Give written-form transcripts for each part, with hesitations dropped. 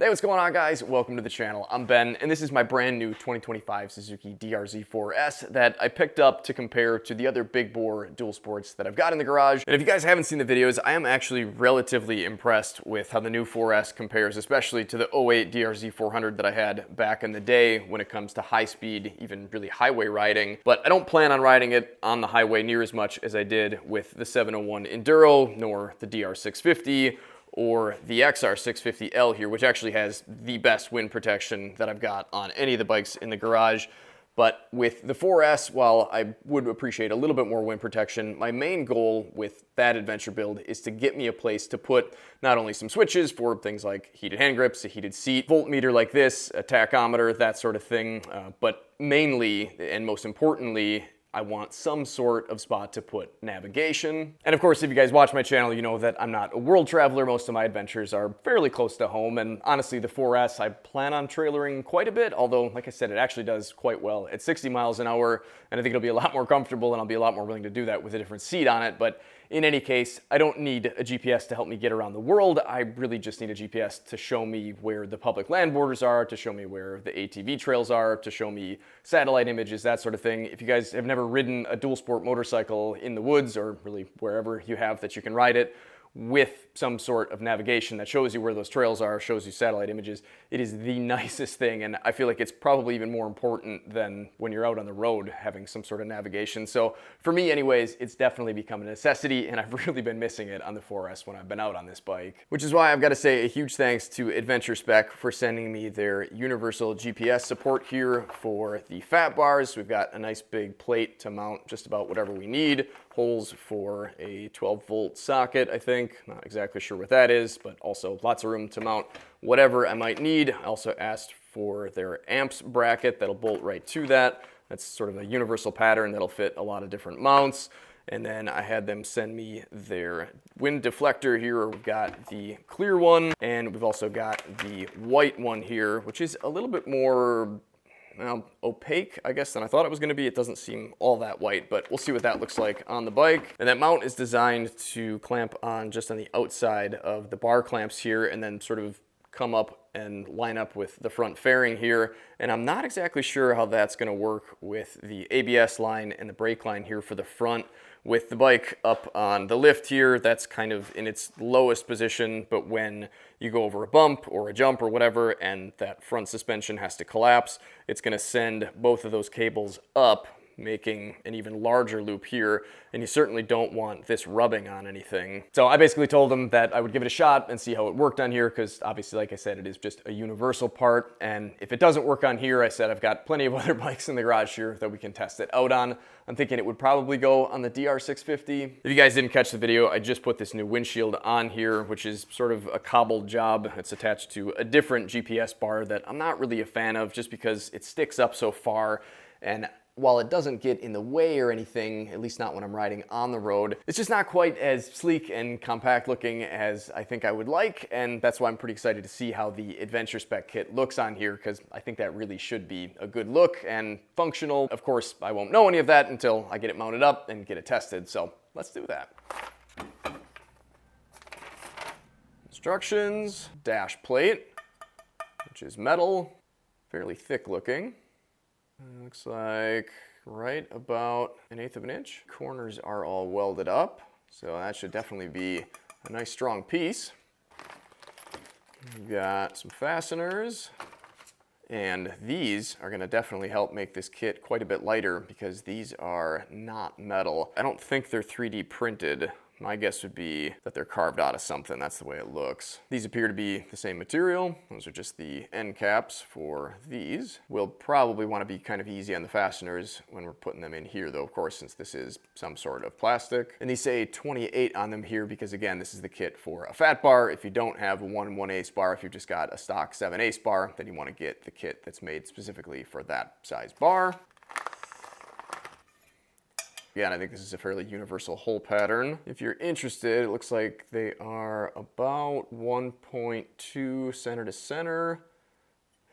Hey, what's going on, guys? Welcome to the channel. I'm Ben, and this is my brand new 2025 Suzuki DRZ4S that I picked up to compare to the other big bore dual sports that I've got in the garage. And if you guys haven't seen the videos, I am actually relatively impressed with how the new 4S compares, especially to the '08 DRZ400 that I had back in the day when it comes to high speed, even really highway riding. But I don't plan on riding it on the highway near as much as I did with the 701 Enduro, nor the DR650, or the XR650L here, which actually has the best wind protection that I've got on any of the bikes in the garage. But with the 4S, while I would appreciate a little bit more wind protection, my main goal with that adventure build is to get me a place to put not only some switches for things like heated hand grips, a heated seat, voltmeter like this, a tachometer, that sort of thing, but mainly and most importantly, I want some sort of spot to put navigation. And of course, if you guys watch my channel, you know that I'm not a world traveler. Most of my adventures are fairly close to home. And honestly, the 4S, I plan on trailering quite a bit. Although, like I said, it actually does quite well at 60 miles an hour. And I think it'll be a lot more comfortable, and I'll be a lot more willing to do that with a different seat on it. But in any case, I don't need a GPS to help me get around the world. I really just need a GPS to show me where the public land borders are, to show me where the ATV trails are, to show me satellite images, that sort of thing. If you guys have never ridden a dual sport motorcycle in the woods, or really wherever you have that you can ride it, with some sort of navigation that shows you where those trails are, shows you satellite images, it is the nicest thing, and I feel like it's probably even more important than when you're out on the road having some sort of navigation. So for me anyways, it's definitely become a necessity, and I've really been missing it on the 4S when I've been out on this bike. Which is why I've got to say a huge thanks to Adventure Spec for sending me their universal GPS support here for the fat bars. We've got a nice big plate to mount just about whatever we need, holes for a 12-volt socket, I think. Not exactly sure what that is, but also lots of room to mount whatever I might need. I also asked for their amps bracket that'll bolt right to that. That's sort of a universal pattern that'll fit a lot of different mounts. And then I had them send me their wind deflector here. We've got the clear one, and we've also got the white one here, which is a little bit more opaque, I guess, than I thought it was going to be. It doesn't seem all that white, but we'll see what that looks like on the bike. And that mount is designed to clamp on just on the outside of the bar clamps here, and then sort of come up and line up with the front fairing here. And I'm not exactly sure how that's going to work with the ABS line and the brake line here for the front. With the bike up on the lift here, that's kind of in its lowest position, but when you go over a bump or a jump or whatever and that front suspension has to collapse, it's going to send both of those cables up, making an even larger loop here, and you certainly don't want this rubbing on anything. So I basically told them that I would give it a shot and see how it worked on here, because obviously, like I said, it is just a universal part, and if it doesn't work on here, I said I've got plenty of other bikes in the garage here that we can test it out on. I'm thinking it would probably go on the DR650. If you guys didn't catch the video, I just put this new windshield on here, which is sort of a cobbled job. It's attached to a different GPS bar that I'm not really a fan of, just because it sticks up so far, and while it doesn't get in the way or anything, at least not when I'm riding on the road, it's just not quite as sleek and compact looking as I think I would like, and that's why I'm pretty excited to see how the Adventure Spec kit looks on here, because I think that really should be a good look and functional. Of course, I won't know any of that until I get it mounted up and get it tested, so let's do that. Instructions, dash plate, which is metal, fairly thick looking. Looks like right about 1/8 of an inch. Corners are all welded up, so that should definitely be a nice strong piece. We've got some fasteners, and these are going to definitely help make this kit quite a bit lighter, because these are not metal. I don't think they're 3D printed. My guess would be that they're carved out of something. That's the way it looks. These appear to be the same material. Those are just the end caps for these. We'll probably want to be kind of easy on the fasteners when we're putting them in here, though, of course, since this is some sort of plastic. And these say 28 on them here because, again, this is the kit for a fat bar. If you don't have a 1/1/8 bar, if you've just got a stock 7/8 bar, then you want to get the kit that's made specifically for that size bar. Again, I think this is a fairly universal hole pattern. If you're interested, it looks like they are about 1.2 center to center.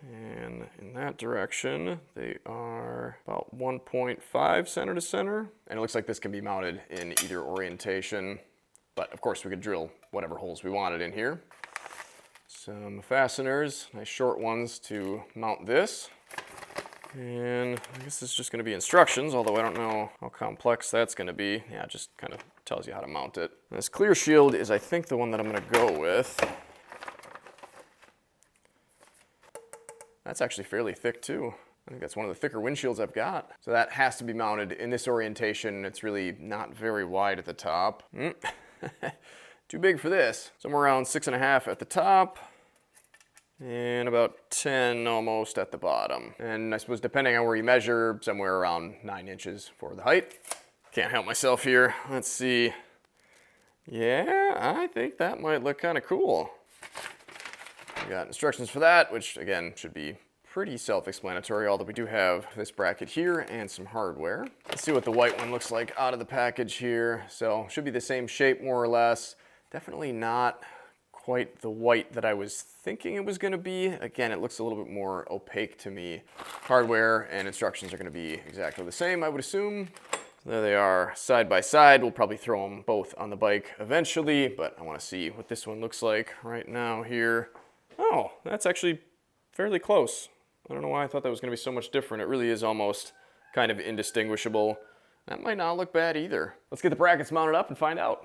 And in that direction, they are about 1.5 center to center. And it looks like this can be mounted in either orientation. But of course, we could drill whatever holes we wanted in here. some fasteners, nice short ones to mount this. And I guess this is just going to be instructions, although I don't know how complex that's going to be. Yeah, it just kind of tells you how to mount it. And this clear shield is, I think, the one that I'm going to go with. That's actually fairly thick too. I think that's one of the thicker windshields I've got. So that has to be mounted in this orientation. It's really not very wide at the top. Too big for this. Somewhere around 6.5 at the top and about 10 almost at the bottom. And I suppose depending on where you measure, somewhere around 9 inches for the height. Can't help myself here. Let's see. Yeah, I think that might look kind of cool. We got instructions for that, which again should be pretty self-explanatory, although we do have this bracket here and some hardware. Let's see what the white one looks like out of the package here. So should be the same shape more or less. Definitely not quite the white that I was thinking it was going to be. Again, it looks a little bit more opaque to me. Hardware and instructions are going to be exactly the same, I would assume. There they are side by side. We'll probably throw them both on the bike eventually, but I want to see what this one looks like right now here. Oh, that's actually fairly close. I don't know why I thought that was going to be so much different. It really is almost kind of indistinguishable. That might not look bad either. Let's get the brackets mounted up and find out.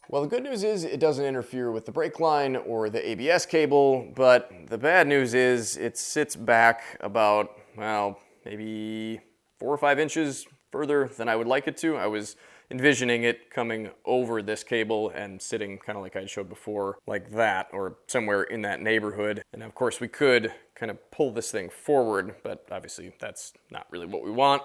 Well, the good news is it doesn't interfere with the brake line or the ABS cable, but the bad news is it sits back about, well, maybe 4 or 5 inches further than I would like it to. I was envisioning it coming over this cable and sitting kind of like I showed before, like that, or somewhere in that neighborhood. And of course we could kind of pull this thing forward, but obviously that's not really what we want.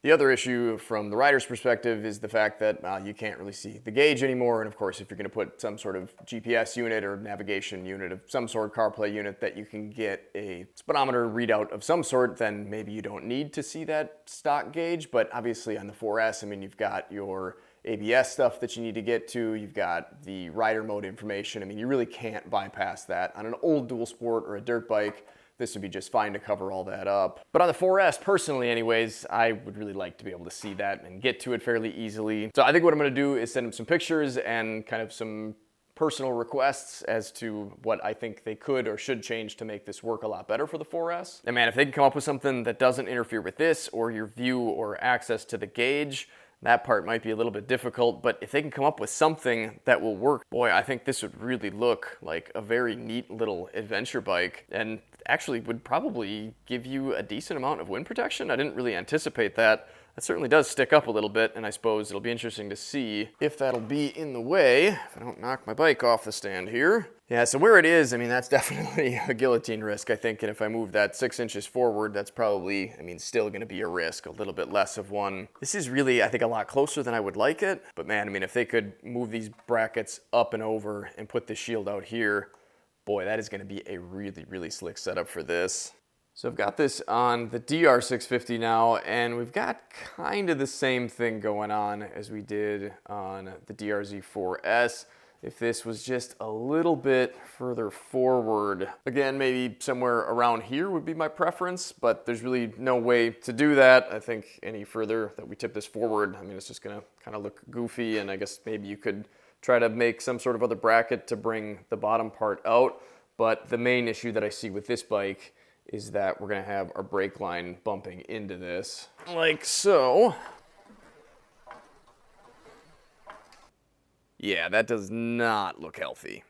The other issue from the rider's perspective is the fact that you can't really see the gauge anymore. And of course, if you're going to put some sort of GPS unit or navigation unit of some sort, CarPlay unit, that you can get a speedometer readout of some sort, then maybe you don't need to see that stock gauge. But obviously on the 4S, I mean, you've got your ABS stuff that you need to get to. You've got the rider mode information. I mean, you really can't bypass that. On an old dual sport or a dirt bike, this would be just fine to cover all that up. But on the 4S, personally anyways, I would really like to be able to see that and get to it fairly easily. So I think what I'm gonna do is send them some pictures and kind of some personal requests as to what I think they could or should change to make this work a lot better for the 4S. And man, if they can come up with something that doesn't interfere with this or your view or access to the gauge, that part might be a little bit difficult, but if they can come up with something that will work, boy, I think this would really look like a very neat little adventure bike and actually would probably give you a decent amount of wind protection. I didn't really anticipate that. That certainly does stick up a little bit, and I suppose it'll be interesting to see if that'll be in the way, if I don't knock my bike off the stand here. Yeah, so where it is, I mean, that's definitely a guillotine risk, I think, and if I move that 6 inches forward, that's probably, I mean, still gonna be a risk, a little bit less of one. This is really, I think, a lot closer than I would like it, but man, I mean, if they could move these brackets up and over and put this shield out here, boy, that is gonna be a really, really slick setup for this. So I've got this on the DR650 now, and we've got kind of the same thing going on as we did on the DRZ4S. If this was just a little bit further forward, again, maybe somewhere around here would be my preference, but there's really no way to do that. I think any further that we tip this forward, I mean, it's just gonna kind of look goofy, and I guess maybe you could try to make some sort of other bracket to bring the bottom part out. But the main issue that I see with this bike is that we're gonna have our brake line bumping into this, like so. Yeah, that does not look healthy.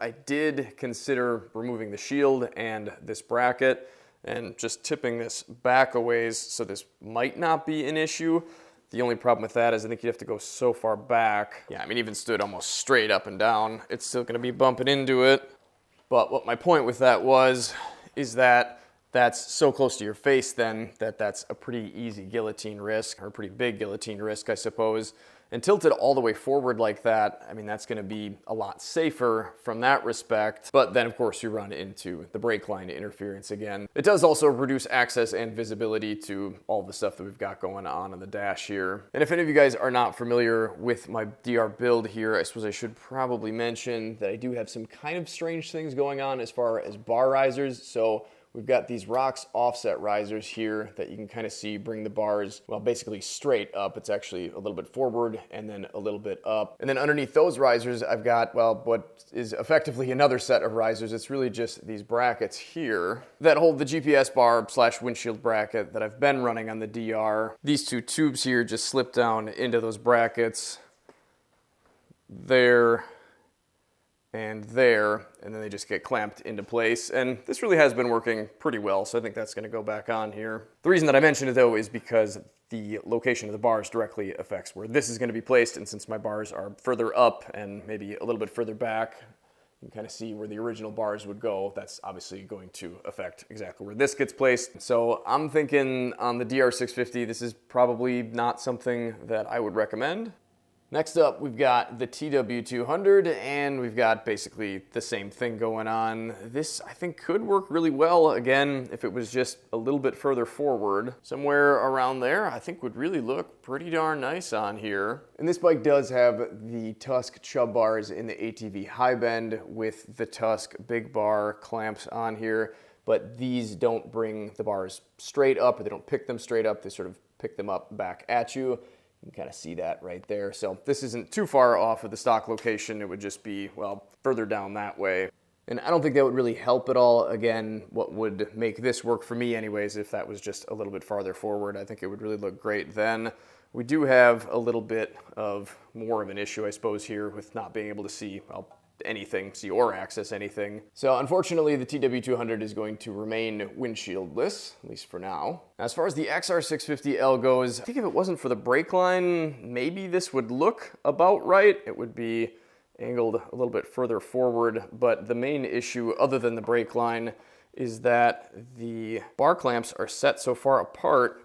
I did consider removing the shield and this bracket and just tipping this back a ways, so this might not be an issue. The only problem with that is I think you have to go so far back. Yeah, I mean, even stood almost straight up and down, it's still gonna be bumping into it. But what my point with that is that that's so close to your face then that that's a pretty easy guillotine risk, or a pretty big guillotine risk, I suppose. And tilted all the way forward like that, I mean, that's gonna be a lot safer from that respect. But then of course you run into the brake line interference again. It does also reduce access and visibility to all the stuff that we've got going on the dash here. And if any of you guys are not familiar with my DR build here, I suppose I should probably mention that I do have some kind of strange things going on as far as bar risers. So we've got these rocks offset risers here that you can kind of see bring the bars, well, basically straight up. It's actually a little bit forward and then a little bit up. And then underneath those risers, I've got, well, what is effectively another set of risers. It's really just these brackets here that hold the GPS bar / windshield bracket that I've been running on the DR. These two tubes here just slip down into those brackets there and there, and then they just get clamped into place. And this really has been working pretty well, so I think that's gonna go back on here. The reason that I mentioned it though is because the location of the bars directly affects where this is gonna be placed, and since my bars are further up and maybe a little bit further back, you can kind of see where the original bars would go. That's obviously going to affect exactly where this gets placed. So I'm thinking on the DR650, this is probably not something that I would recommend. Next up, we've got the TW200, and we've got basically the same thing going on. This, I think, could work really well, again, if it was just a little bit further forward. Somewhere around there, I think would really look pretty darn nice on here. And this bike does have the Tusk Chubb bars in the ATV high bend with the Tusk big bar clamps on here, but these don't bring the bars straight up, or they don't pick them straight up, they sort of pick them up back at you. You can kind of see that right there. So this isn't too far off of the stock location. It would just be, well, further down that way. And I don't think that would really help at all. Again, what would make this work for me anyways, if that was just a little bit farther forward, I think it would really look great then. We do have a little bit of more of an issue, I suppose, here with not being able to see, well, anything, see or access anything. So unfortunately, the TW200 is going to remain windshieldless, at least for now. As far as the XR650L goes, I think if it wasn't for the brake line, maybe this would look about right. It would be angled a little bit further forward, but the main issue, other than the brake line, is that the bar clamps are set so far apart.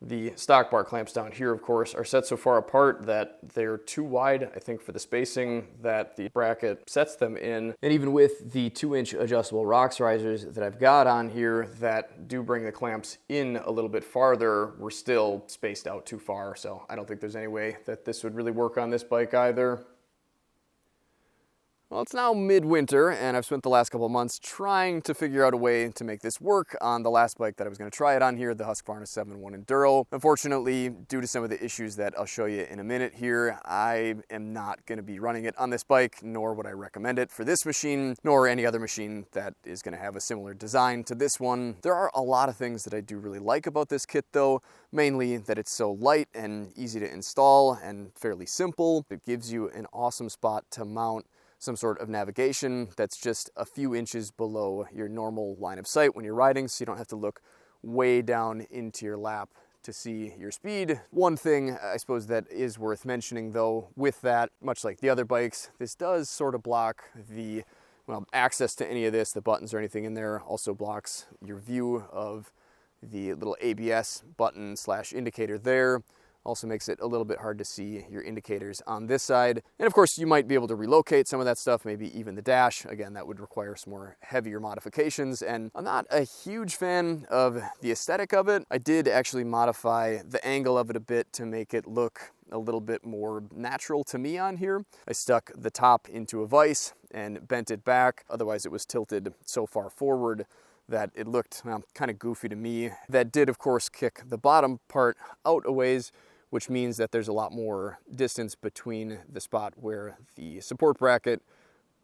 The stock bar clamps down here, of course, are set so far apart that they're too wide, I think, for the spacing that the bracket sets them in. And even with the 2-inch adjustable rocks risers that I've got on here that do bring the clamps in a little bit farther, we're still spaced out too far. So I don't think there's any way that this would really work on this bike either. Well, it's now midwinter, and I've spent the last couple of months trying to figure out a way to make this work on the last bike that I was going to try it on here, the Husqvarna 7.1 Enduro. Unfortunately, due to some of the issues that I'll show you in a minute here, I am not going to be running it on this bike, nor would I recommend it for this machine, nor any other machine that is going to have a similar design to this one. There are a lot of things that I do really like about this kit, though, mainly that it's so light and easy to install and fairly simple. It gives you an awesome spot to mount some sort of navigation that's just a few inches below your normal line of sight when you're riding, so you don't have to look way down into your lap to see your speed. One thing I suppose that is worth mentioning though with that, much like the other bikes, this does sort of block the, well, access to any of this, the buttons or anything in there. Also blocks your view of the little ABS button / indicator there. Also makes it a little bit hard to see your indicators on this side. And of course, you might be able to relocate some of that stuff, maybe even the dash. Again, that would require some more heavier modifications. And I'm not a huge fan of the aesthetic of it. I did actually modify the angle of it a bit to make it look a little bit more natural to me on here. I stuck the top into a vise and bent it back. Otherwise, it was tilted so far forward that it looked kind of goofy to me. That did, of course, kick the bottom part out a ways, which means that there's a lot more distance between the spot where the support bracket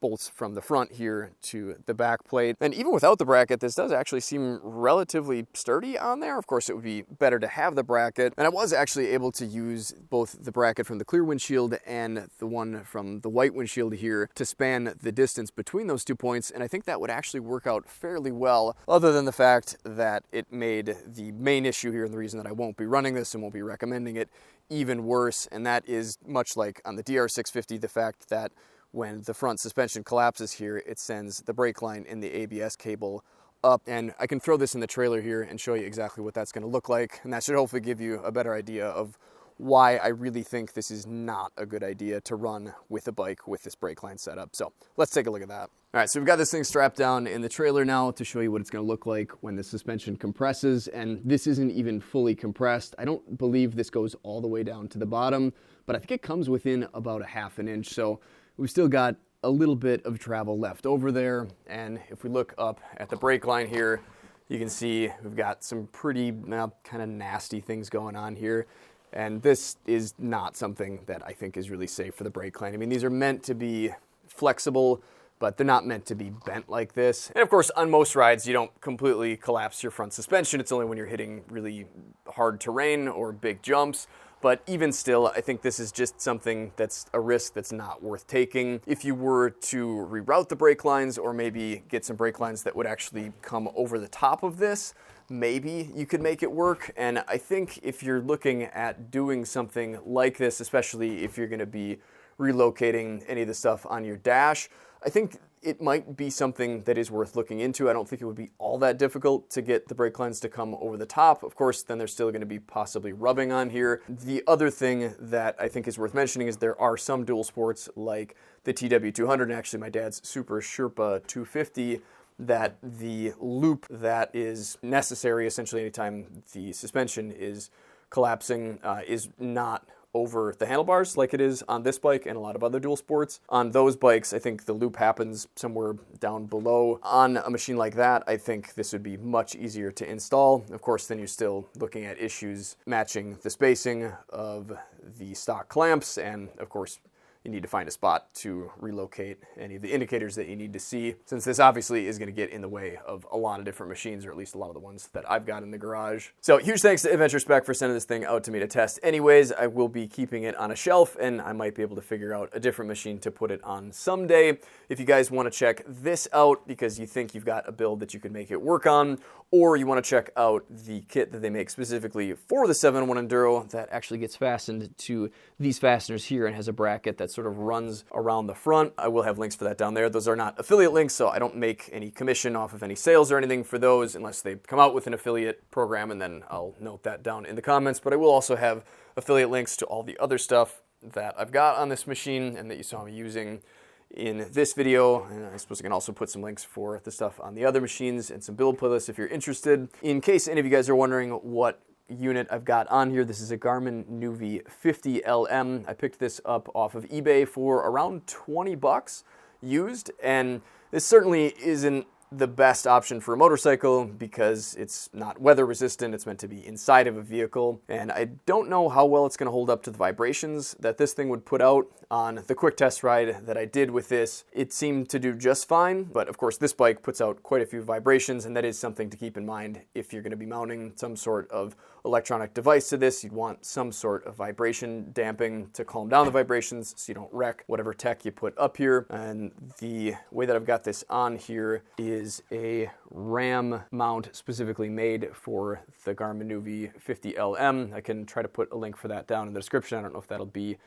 bolts from the front here to the back plate. And even without the bracket, this does actually seem relatively sturdy on there. Of course, it would be better to have the bracket. And I was actually able to use both the bracket from the clear windshield and the one from the white windshield here to span the distance between those 2 points. And I think that would actually work out fairly well, other than the fact that it made the main issue here, and the reason that I won't be running this and won't be recommending it, even worse, and that is much like on the DR650, the fact that when the front suspension collapses here, it sends the brake line in the ABS cable up. And I can throw this in the trailer here and show you exactly what that's going to look like, and that should hopefully give you a better idea of why I really think this is not a good idea to run with a bike with this brake line setup. So let's take a look at that. All right, so we've got this thing strapped down in the trailer now to show you what it's going to look like when the suspension compresses, and this isn't even fully compressed. I don't believe this goes all the way down to the bottom, but I think it comes within about a ½ an inch, so we've still got a little bit of travel left over there. And if we look up at the brake line here, you can see we've got some pretty kind of nasty things going on here. And this is not something that I think is really safe for the brake line. I mean, these are meant to be flexible, but they're not meant to be bent like this. And of course, on most rides, you don't completely collapse your front suspension. It's only when you're hitting really hard terrain or big jumps. But even still, I think this is just something that's a risk that's not worth taking. If you were to reroute the brake lines, or maybe get some brake lines that would actually come over the top of this, maybe you could make it work. And I think if you're looking at doing something like this, especially if you're going to be relocating any of the stuff on your dash, I think it might be something that is worth looking into. I don't think it would be all that difficult to get the brake lines to come over the top. Of course, then there's still going to be possibly rubbing on here. The other thing that I think is worth mentioning is there are some dual sports like the TW200 and actually my dad's Super Sherpa 250 that the loop that is necessary essentially anytime the suspension is collapsing is not over the handlebars like it is on this bike and a lot of other dual sports. On those bikes, I think the loop happens somewhere down below. On a machine like that, I think this would be much easier to install. Of course, then you're still looking at issues matching the spacing of the stock clamps, and of course, you need to find a spot to relocate any of the indicators that you need to see, since this obviously is going to get in the way of a lot of different machines, or at least a lot of the ones that I've got in the garage. So huge thanks to Adventure Spec for sending this thing out to me to test. Anyways, I will be keeping it on a shelf, and I might be able to figure out a different machine to put it on someday. If you guys want to check this out because you think you've got a build that you can make it work on, or you want to check out the kit that they make specifically for the 7-1 Enduro that actually gets fastened to these fasteners here and has a bracket that sort of runs around the front, I will have links for that down there. Those are not affiliate links, so I don't make any commission off of any sales or anything for those unless they come out with an affiliate program, and then I'll note that down in the comments. But I will also have affiliate links to all the other stuff that I've got on this machine and that you saw me using in this video, and I suppose I can also put some links for the stuff on the other machines and some build playlists if you're interested. In case any of you guys are wondering what unit I've got on here, this is a Garmin Nuvi 50LM. I picked this up off of eBay for around 20 bucks used, and this certainly isn't the best option for a motorcycle because it's not weather resistant. It's meant to be inside of a vehicle, and I don't know how well it's going to hold up to the vibrations that this thing would put out. On the quick test ride that I did with this, it seemed to do just fine, but of course this bike puts out quite a few vibrations, and that is something to keep in mind if you're going to be mounting some sort of electronic device to this. You'd want some sort of vibration damping to calm down the vibrations so you don't wreck whatever tech you put up here. And the way that I've got this on here is a RAM mount specifically made for the Garmin Nuvi 50LM. I can try to put a link for that down in the description. I don't know if that'll be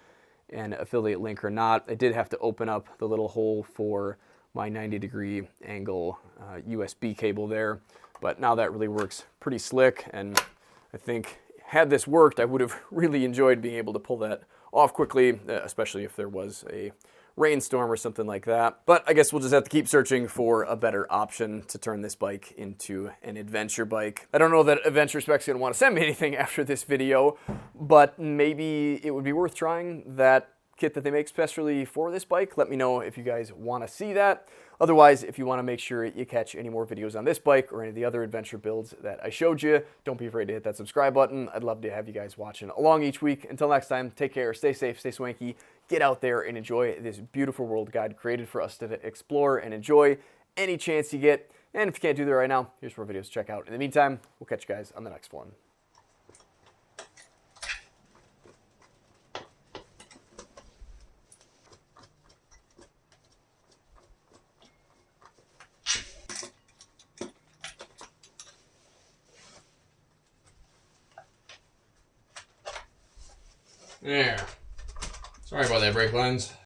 an affiliate link or not. I did have to open up the little hole for my 90-degree angle USB cable there, but now that really works pretty slick, and I think had this worked, I would have really enjoyed being able to pull that off quickly, especially if there was a rainstorm or something like that. But I guess we'll just have to keep searching for a better option to turn this bike into an adventure bike. I don't know that Adventure Spec's going to want to send me anything after this video, but maybe it would be worth trying that kit that they make specially for this bike. Let me know if you guys want to see that. Otherwise, if you want to make sure you catch any more videos on this bike or any of the other adventure builds that I showed you, don't be afraid to hit that subscribe button. I'd love to have you guys watching along each week. Until next time, take care, stay safe, stay swanky, get out there and enjoy this beautiful world God created for us to explore and enjoy any chance you get. And if you can't do that right now, here's more videos to check out. In the meantime, we'll catch you guys on the next one. There. Sorry about that, brake lines.